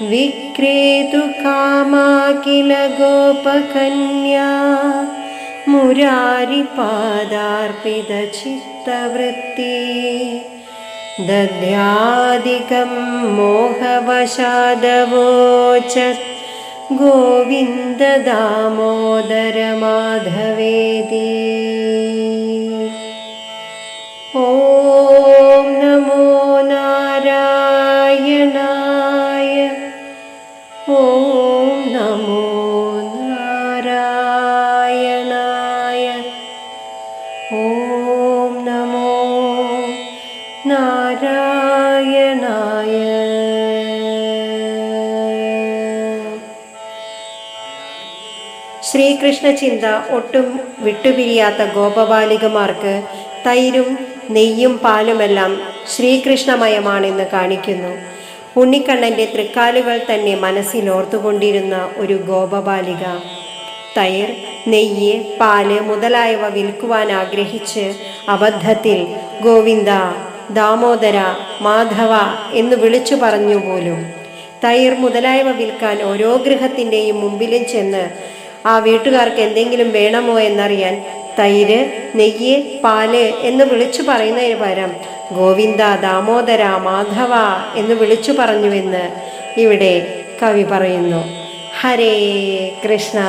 വിക്രേതു കാമാ കില ഗോപകന്യാ മുരാരിപാദാർപ്പിത ചിത്തവൃത്തി ദദ്യാദികം മോഹവശാദവോചത് ഗോവിന്ദ ദാമോദര മാധവേതി. ഓം നമോ നാരായണായ. ഓം നമോ നാരായണായ. ഓം നമോ നാരായണായ. ശ്രീകൃഷ്ണ ചിന്ത ഒട്ടും വിട്ടുപിരിയാത്ത ഗോപബാലികമാർക്ക് തൈരും നെയ്യും പാലുമെല്ലാം ശ്രീകൃഷ്ണമയമാണെന്ന് കാണിക്കുന്നു. ഉണ്ണിക്കണ്ണൻ്റെ തൃക്കാലുകൾ തന്നെ മനസ്സിലോർത്തുകൊണ്ടിരുന്ന ഒരു ഗോപബാലിക തൈർ, നെയ്യ്, പാല് മുതലായവ വിൽക്കുവാൻ ആഗ്രഹിച്ച് അബദ്ധത്തിൽ ഗോവിന്ദ, ദാമോദര, മാധവ എന്ന് വിളിച്ചു പറഞ്ഞു പോലും. തൈർ മുതലായവ വിൽക്കാൻ ഓരോ ഗൃഹത്തിൻ്റെയും മുമ്പിലും ചെന്ന് ആ വീട്ടുകാർക്ക് എന്തെങ്കിലും വേണമോ എന്നറിയാൻ തൈര്, നെയ്യ്, പാല് എന്ന് വിളിച്ചു പറയുന്നതിന് പകരം ഗോവിന്ദ, ദാമോദര, മാധവ എന്ന് വിളിച്ചു പറഞ്ഞുവെന്ന് ഇവിടെ കവി പറയുന്നു. ഹരേ കൃഷ്ണ.